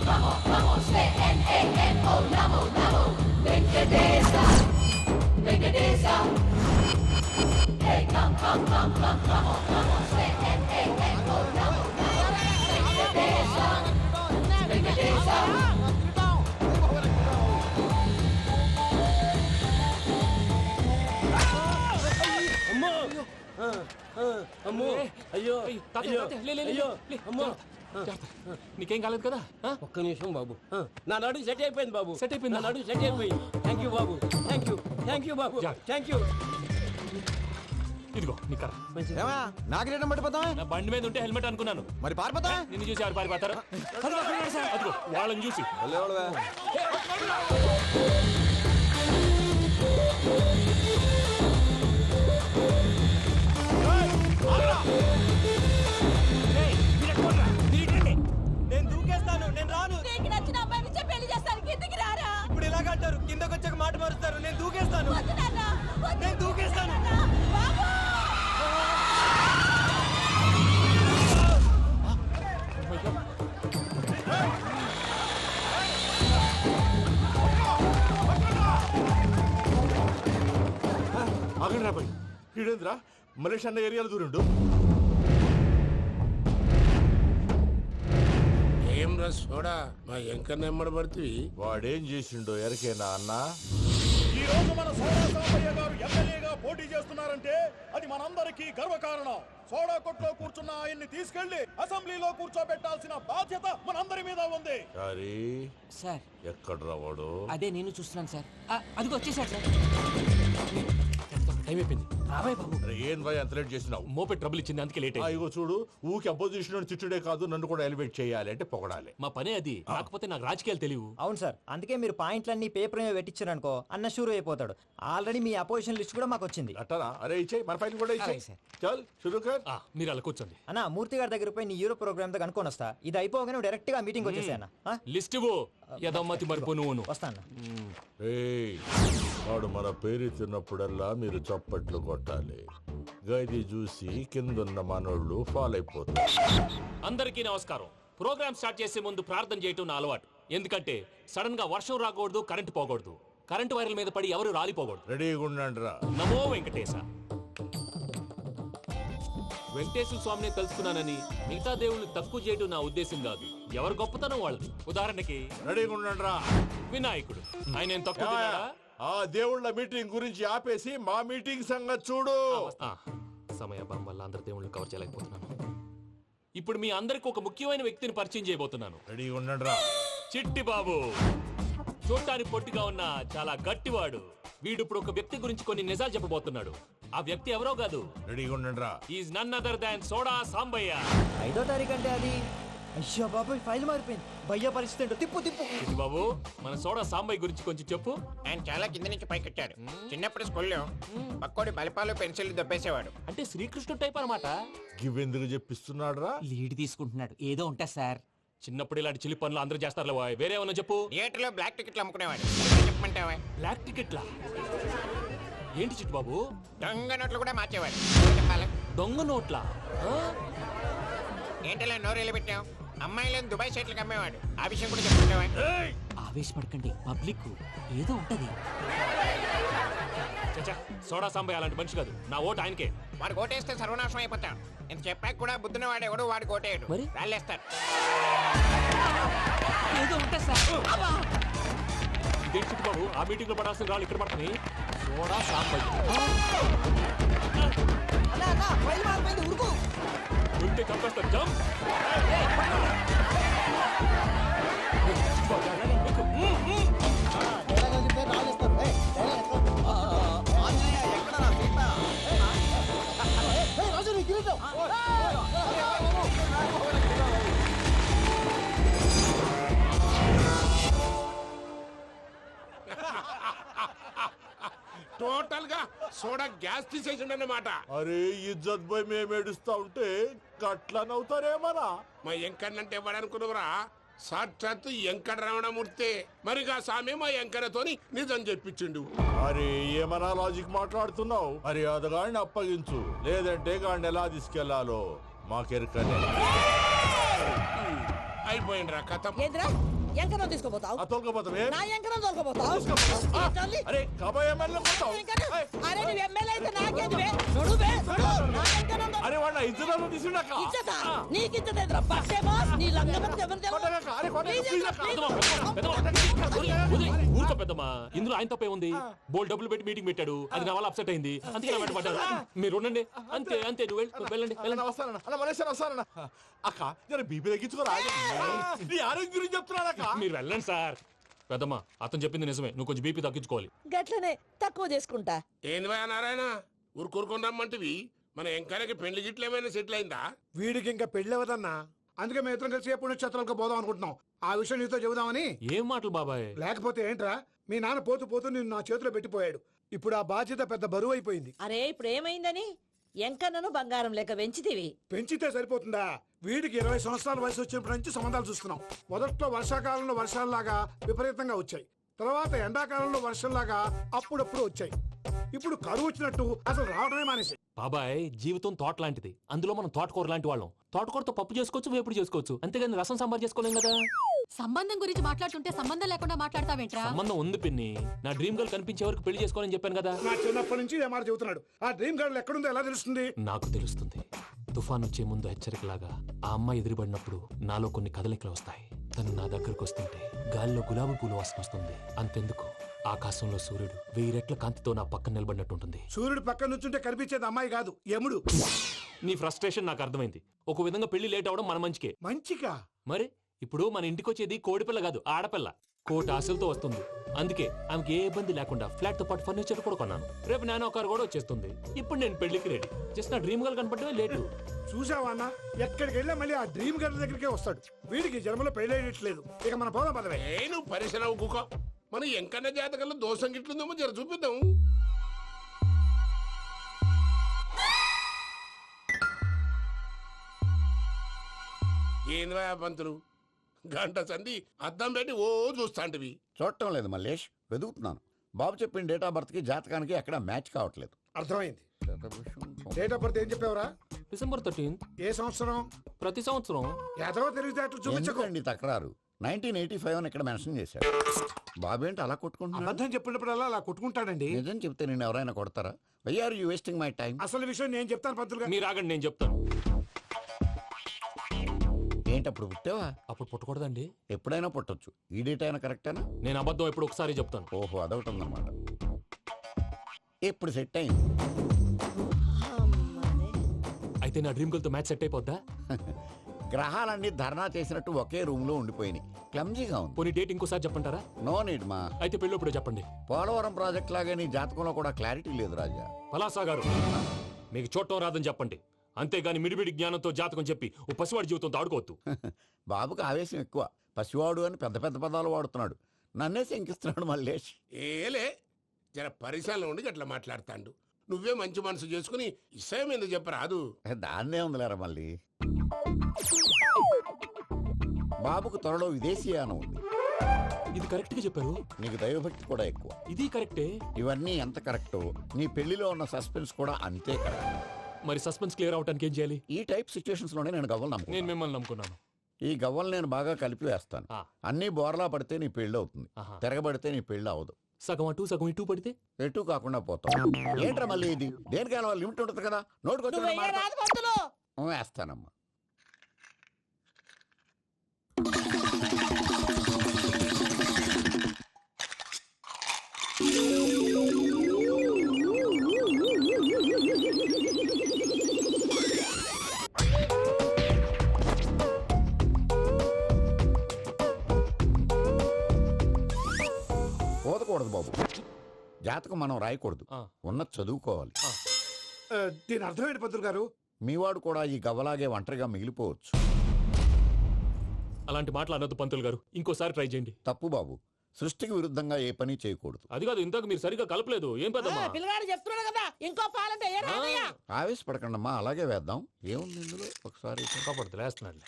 come on, say N-A-M-O, Namo, Namo, Venkatesa, Venkatesa. Hey, come on, say N-A-M-O, Namo, Namo, Venkatesa, Venkatesa. అమ్మో అయ్యో అయ్యో అమ్మో నీకేం కాలేదు కదా? ఒక్క నిమిషం బాబు, నా నడు సెట్ అయిపోయింది బాబు. సెట్ అయిపోయింది, నా నడు సెట్ అయిపోయింది. Thank you Babu, thank you Babu, thank you. ఇదిగో నీ కర్ర. నాకు రేటం పట్టిపోతాం. నా బండి మీద ఉంటే హెల్మెట్ అనుకున్నాను, మరి పారిపోతా. నిన్ను చూసి ఎవరు పారిపోతారు? అదిగో వాళ్ళని చూసి. నేను దూకేస్తాను, నేను రాను. నీకు నచ్చిన అబ్బాయి నుంచి పెళ్లి చేస్తాను, కిందికి రారా. ఇప్పుడు ఇలాగంటారు, కిందకు వచ్చాక మాట మారుస్తారు. నేను దూకేస్తాను, వద్దు నాన్న, వద్దు. నేను దూకేస్తాను. బాబు ఆగండి రాబాయ్, ఈడేంద్రా మలేషియా అన్న ఏరియాలో దూరిండు. ఏం రా సోడా, మా ఎంకన్న నెమ్మడబడుతుంది. వాడేం చేసిండో ఎరకేనా అన్న? ఈ రోజు మన సోడా సాంబయ్య గారు ఎమ్మెల్యేగా పోటీ చేస్తున్నారంటే అది మనందరికీ గర్వకారణం. సోడా కొట్లో కూర్చున్న ఆయన్ని తీసుకెళ్లి అసెంబ్లీలో కూర్చోబెట్టాల్సిన బాధ్యత మనందరి మీద ఉంది. సారీ సార్, ఎక్కడ రావాడు? అదే నేను చూస్తున్నాను సార్. అదిగో వచ్చేసాడు సార్. టైం అయిపోయింది, రాబాయ్ బాబు. అరే ఏం రాయ్ అంత లేట్ చేసినావు? మోపెట్ ట్రబుల్ ఇచ్చింది, అందుకే లేట్ అయింది. ఇగో చూడు, ఊకి అపోజిషన్ తిట్టుడే కాదు, నన్ను కూడా ఎలివేట్ చేయాలి అంటే పొగడాలి. మా పనే అది, కాకపోతే నాకు రాజకీయాలు తెలియవు. అవును సార్, అందుకే మీరు పాయింట్లన్నీ పేపర్ మీద పెట్టించారనుకో అన్న షూర్ అయిపోతాడు. ఆల్రెడీ మీ అపోజిషన్ లిస్ట్ కూడా మాకు వచ్చింది. అట్టనా? అరే ఇచ్చేయి, మన ఫైల్ కూడా ఇచ్చేయి. చల్ షురూ కర్. మీరు అలా కూర్చోండి. అన్న మూర్తి గారి దగ్గర పోయి నీ యూరో ప్రోగ్రామ్ దగ్గర అనుకోని వస్తా. ఇది అయిపోగానే డైరెక్ట్ గా మీటింగ్ వచ్చేసా అన్న. లిస్ట్ ఇవ్వు, యదమ్మతి మరిపో నువ్వు. వస్తా అన్న. ఏయ్, వాడు మన పేరు తిన్నప్పుడల్లా మీరు చప్పట్లు కొట్టాలి. గది చూసి కిందున్న మనోళ్ళు ఫాలో అయిపోతారు. అందరికీ నమస్కారం. ప్రోగ్రామ్ స్టార్ట్ చేసే ముందు ప్రార్థన చేయటం నా అలవాటు. ఎందుకంటే సడన్ గా వర్షం రాకూడదు, కరెంటు పోకూడదు, కరెంటు వైర్ల మీద పడి ఎవరు రాలిపోకూడదు. రెడీగా ఉండండి రా. నమో వెంకటేశ. వెంకటేశ్వర స్వామిని తెలుసుకున్నానని మిగతా దేవుళ్ళు తక్కువ చేయడం నా ఉద్దేశం కాదు. ఎవరు గొప్పతనం వాళ్ళది. ఉదాహరణకి రెడీగా ఉండండి రా. వినాయకుడు, ఆయన ఏం తక్కువ తిన్నాడా? ఆ దేవుళ్ళ మీటింగ్ గురించి ఆపేసి మా మీటింగ్ సంగతి చూడు. సమయాభావం వల్ల అందరి దేవుళ్ళు కవర్ చేయలేకపోతున్నాను. ఇప్పుడు మీ అందరికి ఒక ముఖ్యమైన వ్యక్తిని పరిచయం చేయబోతున్నాను. రెడీగా ఉండండి రా. చిట్టి బాబు. చూడటానికి పొట్టిగా ఉన్న చాలా గట్టివాడు. వీడు ఇప్పుడు ఒక వ్యక్తి గురించి కొన్ని నిజాలు చెప్పబోతున్నాడు. ఆ వ్యక్తి ఎవరో కాదు, రెడీగా ఉండండి రా. Is none other than soda Sambayya. 5వ తారీఖు అంటే అది. అయ్యో బాబాయ్, ఫైల్ మారిపోయింది. భయ్య పరిస్థితి ఏంటో తిప్పు. చిట్టి బాబు, మన సోడా సాంబయ్య గురించి కొంచెం చెప్పు. ఆయన చాలా కింద నుంచి పైకొచ్చాడు. చిన్నప్పుడు స్కూల్లో పక్కోడి బలిపాలు పెన్సిల్ దొబ్బేసేవాడు. అంటే శ్రీకృష్ణుడు టైప్ అనమాట. గివెందుకు చెప్పిస్తున్నాడు రా? లీడ్ తీసుకుంటున్నాడు, ఏదో ఉంటా సార్. చిన్నప్పుడు ఇలాంటి చిలి పనులు అందరూ చేస్తారు. వేరే ఏమన్నా చెప్పు. థియేటర్లో బ్లాక్ టికెట్లు అమ్ముకునేవాడు. చెప్పమంటావా? బ్లాక్ టికెట్లా? ఏంటి చిట్టు బాబు? దొంగ నోట్లు కూడా మార్చేవాడు. చెప్పాలి. దొంగ నోట్లా? ఏంటలా నోరేళ్ళు పెట్టావు? అమ్మాయిలను దుబాయ్ సైట్లకు అమ్మేవాడు. ఆ విషయం కూడా చెప్పమంటావా? ఆవేశపడకండి, పబ్లిక్ ఏదో ఉంటది. సోడా సాంబయ్య అలాంటి మనిషి కాదు. నా ఓటు ఆయనకే. వాడు ఓటేస్తే సర్వనాశనం అయిపోతాడు. ఇంత చెప్పాక కూడా బుద్ధిన వాడు ఎవడు వాడు ఓటేయడు. మరి? రాళ్ళేస్తాడు. ఏదో ఉంటా సార్. ఇదేంటి చిట్టు బాబు, ఆ మీటింగ్ లో పడాల్సిన రాళ్ళు ఇక్కడ పడుతుంది. సోడా సాంబయ్య ఉంటే చంపేస్తారు. జంప్. టోటల్ గా సోడా గ్యాస్ తీసేసిండన్నమాట. అరే ఇజ్జత్ పోయి మేము ఏడుస్తా ఉంటే గట్లా నవ్వుతారేమరా? మా ఎంకన్నంటే ఎవడనుకున్నావురా? సాక్షాత్తు ఎంకట రమణమూర్తి. మరిగా సామె మా ఎంకన్నతోని నిజం చెప్పించిండు. అరే ఏమన్నా లాజిక్ మాట్లాడుతున్నావు? అరే అదగాడిని అప్పగించు, లేదంటే గాడిని ఎలా తీసుకెళ్లాలో మాకెరకనే. అయిపోయిండ్రా కథ. ఏంద్రా ఎంకరం తీసుకోపోతావు ఆ తోలుకోపోతావే నా ఎంకరం తోలుకోపోతావు అరే కాబోయే ఎమ్మెల్యే పోతావు. అరే నువ్వు ఎమ్మెల్యే అయితే నాకేంది నడువే నా ఎంకరం అరే వాడు ఇద్దరు తీసుకున్నాక ఇచ్చతా నీకు ఇచ్చదేంద్రా బస్సే బాస్ నీ లంగమతి ఎవరు ఊరుకో పెద్దమ్మా, ఇందులో ఆయన తప్పే ఉంది. బోల్ డబ్బులు పెట్టి మీటింగ్ పెట్టాడు, అది నా వల్ల అప్సెట్ అయింది, అందుకే నా వెంట పడ్డాడు. మీరు ఉండండి, అంతే అంతే, నువ్వు వెళ్ళండి వెళ్ళండి. వస్తానన్నా అలా మలేషియా వస్తానన్నా. అక్క జర బీపీ తగ్గించుకోరా, నీ ఆరోగ్యం గురించి చెప్తున్నాను అక్క. మీరు వెళ్ళండి సార్. పెద్దమ్మా అతను చెప్పింది నిజమే, నువ్వు కొంచెం బీపీ తగ్గించుకోవాలి. గట్లనే తక్కువ చేసుకుంటా. ఏంది భయ నారాయణ ఊరుకూరుకొని రమ్మంటివి? మన ఎంకరకి పెళ్లి గిట్లు ఏమైనా సెటిల్ అయిందా? వీడికి ఇంకా పెళ్లి అవ్వదన్నా, అందుకే మేము ఇద్దరం కలిసి పుణ్యక్షేత్రాలకు పోదాం అనుకుంటున్నాం. ఆ విషయం నీతో చెబుదామని. ఏం మాటలు బాబాయ్? లేకపోతే ఏంట్రా, మీ నాన్న పోతూ పోతూ నిన్ను నా చేతిలో పెట్టిపోయాడు. ఇప్పుడు ఆ బాధ్యత పెద్ద బరువు అయిపోయింది. అరే ఇప్పుడు ఏమైందని ఎంకన్నను బంగారం లెక్క పెంచితివి. పెంచితే సరిపోతుందా? వీడికి 20 సంవత్సరాల వయసు వచ్చినప్పటి నుంచి సంబంధాలు చూస్తున్నాం. మొదట్లో వర్షాకాలంలో వర్షాలలాగా విపరీతంగా వచ్చాయి, తర్వాత ఎండాకాలంలో వర్షంలాగా అప్పుడప్పుడు వచ్చాయి. ఇప్పుడు కరువు వచ్చినట్టు అసలు రావడమే మానేసి. బాబాయ్ జీవితం తోట లాంటిది, అందులో మనం తోటకూర లాంటి వాళ్ళం. తోటకూరతో పప్పు చేసుకోవచ్చు, వేపుడు చేసుకోవచ్చు, అంతేగాని రసం సాంబార్ చేసుకోలేం కదా. సంబంధం గురించి మాట్లాడుతుంటే సంబంధం లేకుండా మాట్లాడతావేంట్రా? సంబంధం ఉంది పిన్ని, నా డ్రీమ్ గర్ల్ కనిపించే వరకు పెళ్లి చేసుకోవాలని చెప్పాను కదా. నా చిన్నప్పటి నుంచి ఏ మాట చెబుతున్నాడు. ఆ డ్రీమ్ గర్ల్ ఎక్కడుందో ఎలా తెలుస్తుంది? నాకు తెలుస్తుంది. తుఫాన్ వచ్చే ముందు హెచ్చరికలాగా ఆ అమ్మాయి ఎదురుపడినప్పుడు నాలో కొన్ని కదలికలు వస్తాయి. తను నా దగ్గరకు వస్తుంటే గాలిలో గులాబీ పూలు వాసన వస్తుంది. అంతెందుకు, ఆకాశంలో సూర్యుడు 1000 రెట్ల కాంతితో నా పక్కన నిలబడినట్టుంటుంది. సూర్యుడు పక్కన నుంచుంటే కనిపించేది అమ్మాయి కాదు, యముడు. నీ ఫ్రస్ట్రేషన్ నాకు అర్థమైంది. ఒక విధంగా పెళ్లి లేట్ అవడం మన మంచికే. మంచిగా? మరి ఇప్పుడు మన ఇంటికి వచ్చేది కోడిపిల్ల కాదు, ఆడపిల్ల. కోటి ఆశలతో వస్తుంది. అందుకే ఆమెకి ఏ ఇబ్బంది లేకుండా ఫ్లాట్ తో పాటు ఫర్నిచర్ కూడా కొన్నాను. రేపు నానో కారు కూడా వచ్చేస్తుంది. ఇప్పుడు నేను పెళ్లికి రెడీ. జస్ట్ నా డ్రీమ్ గర్ల్ కనపడమే లేటు. చూసావా అన్న, ఎక్కడికి వెళ్ళా మళ్ళీ ఆ డ్రీమ్ గర్ల్ దగ్గరికే వస్తాడు. వీడికి జన్మలో పెళ్ళేయట్లేదు. ఇక మన పోదాం పదవే. నువ్వు పరిశ్రమ కుక. మన ఎంకన్న జాతకంలో దోషం గిట్లుందేమో జర చూపిద్దాం. ఏంది పంతులు గంట సంధి అద్దం పెట్టి ఓ చూస్తాంటివి? చూడటం లేదు మల్లేష్, వెతుకుతున్నాను. బాబు చెప్పిన డేట్ ఆఫ్ బర్త్ కి జాతకానికి ఎక్కడ మ్యాచ్ కావట్లేదు. అర్థమైంది. డేట్ ఆఫ్ బర్త్ ఏం చెప్పావురా? December 13th. ఏ సంవత్సరం? ప్రతి సంవత్సరం. ఎదవ తెలివితేటలు చూపించకండి. ఎందుకండి తక్రారు? 1985 అని ఇక్కడ మెన్షన్ చేశారు. బాబు ఏంటి అలా కొట్టుకుంటున్నా? అబద్ధం చెప్పినప్పుడల్లా అలా కొట్టుకుంటాడండి. నిజం చెప్తే నేను ఎవరైనా కొడతారా? Why are you wasting my time? అసలు విషయం నేను చెప్తాను పంతులు గారు. మీరు ఆగండి, నేను చెప్తాను. ఏంటి అప్పుడు పుట్టావా? అప్పుడు పుట్టకూడదండి. ఎప్పుడైనా పుట్టొచ్చు. ఈ డేట్ అయినా కరెక్టేనా? నేను అబద్ధం ఎప్పుడు ఒకసారి చెప్తాను. ఓహో, అదొకటి ఉందన్నమాట. ఎప్పుడు సెట్ అయింది? అయితే నా డ్రీమ్ గర్ల్ తో మ్యాచ్ సెట్ అయిపోద్దా? గ్రహాలన్నీ ధర్నా చేసినట్టు ఒకే రూమ్ లో ఉండిపోయినాయి. క్లమ్జీగా ఉంది. పోనీ డేట్ ఇంకోసారి చెప్పంటారా? నో నీడ్ మా. అయితే పెళ్ళి ఇప్పుడు చెప్పండి. పోలవరం ప్రాజెక్ట్ లాగే నీ జాతకంలో కూడా క్లారిటీ లేదు రాజా. పలాసా గారు, మీకు చూడటం రాదని చెప్పండి, అంతేగాని మిడిమిడి జ్ఞానంతో జాతకం చెప్పి ఓ పసివాడి జీవితంతో ఆడుకోవద్దు. బాబుకి ఆవేశం ఎక్కువ. పసివాడు అని పెద్ద పెద్ద పదాలు వాడుతున్నాడు. నన్నే శంకిస్తున్నాడు మల్లేష్. ఏలే జర పరిశ్రమలో ఉండి అట్లా మాట్లాడతాండు. నువ్వే మంచి మనసు చేసుకుని ఇష్టం ఎందుకు చెప్పరాదు? దాన్నే ఉందిలేరా మళ్ళీ. బాబుకు త్వరలో విదేశీయానం ఉంది. ఇది కరెక్ట్ గా చెప్పారు. నీకు దైవభక్తి కూడా ఎక్కువ. ఇది కరెక్టే. ఇవన్నీ ఎంత కరెక్టో నీ పెళ్లిలో ఉన్న సస్పెన్స్ కూడా అంతే కరెక్ట్. మరి సస్పెన్స్ క్లియర్ అవడానికి ఏం చేయాలి? ఈ టైప్ సిచ్యువేషన్స్ లోనే నేను గవ్వలు నమ్ముకున్నాను. నేను మిమ్మల్ని నమ్ముకున్నాను. ఈ గవ్వలు నేను బాగా కలిపి వేస్తాను. అన్ని బోర్లా పడితే నీ పెళ్లి అవుతుంది, తిరగబడితే నీ పెళ్లి అవదు. సగం అటు సగం ఇటు పడితే ఎటు కాకుండా పోతాం. ఏంట్రా మళ్ళీ ఇది? దేనికైనా లిమిట్ ఉంటుంది కదా. నోటుకొచ్చి వేస్తానమ్మా. పోదకూడదు బాబు. జాతకం మనం రాయకూడదు, ఉన్నది చదువుకోవాలి. దీని అర్థమేంటి పంతులు గారు? మీవాడు కూడా ఈ గవ్వలాగే ఒంటరిగా మిగిలిపోవచ్చు. అలాంటి మాటలు అనొద్దు పంతులు గారు, ఇంకోసారి ట్రై చేయండి. తప్పు బాబు. సృష్టికి విరుద్ధంగా ఏ పని చేయకూడదు. అది కాదు, ఇంతకు మీరు సరిగ్గా కలపలేదు. ఏం పెద్దమ్మా? పిల్లగాడు చెప్తున్నాడు కదా, ఇంకో పాలంటే ఆవేశపడకండమ్మా, అలాగే వేద్దాం. ఏముంది ఇందులో? ఒకసారి కాపాడుతు లేస్తున్నాడు.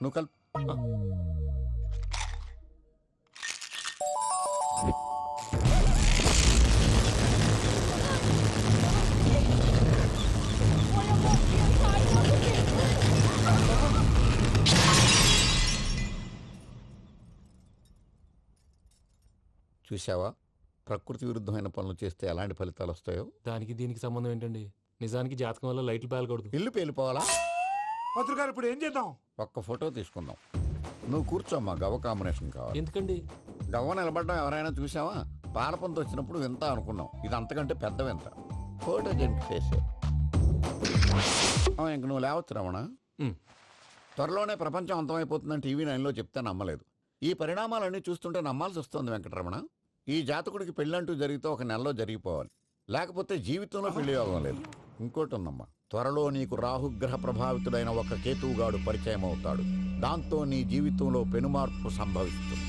నువ్వు కల్. చూసావా ప్రకృతి విరుద్ధమైన పనులు చేస్తే ఎలాంటి ఫలితాలు వస్తాయో? దానికి దీనికి సంబంధం ఏంటండి? నిజానికి జాతకం వల్ల లైట్లు పేలకూడదు. ఇల్లు పేలిపోవాలా? పంతులు గారు ఇప్పుడు ఏం చేద్దాం? ఒక్క ఫోటో తీసుకుందాం. నువ్వు కూర్చోమ్మా, గవ్వ కాంబినేషన్ కావాలి. ఎందుకండి? గవ్వ నిలబడడం ఎవరైనా చూసావా? పాలపంత వచ్చినప్పుడు వింత అనుకున్నాం, ఇది అంతకంటే పెద్ద వింత. ఫోటో జంప్ చేసే ఇంక నువ్వు లేవచ్చు రమణ. త్వరలోనే ప్రపంచం అంతమైపోతుందని టీవీ 9లో చెప్తే నమ్మలేదు. ఈ పరిణామాలన్నీ చూస్తుంటే నమ్మాల్సి వస్తుంది వెంకటరమణ. ఈ జాతకుడికి పెళ్ళంటూ జరిగితే ఒక నెలలో జరిగిపోవాలి, లేకపోతే జీవితంలో పెళ్లి యోగం లేదు. ఇంకోటి ఉందమ్మా, త్వరలో నీకు రాహుగ్రహ ప్రభావితుడైన ఒక కేతువుగాడు పరిచయం అవుతాడు. దాంతో నీ జీవితంలో పెనుమార్పు సంభవిస్తుంది.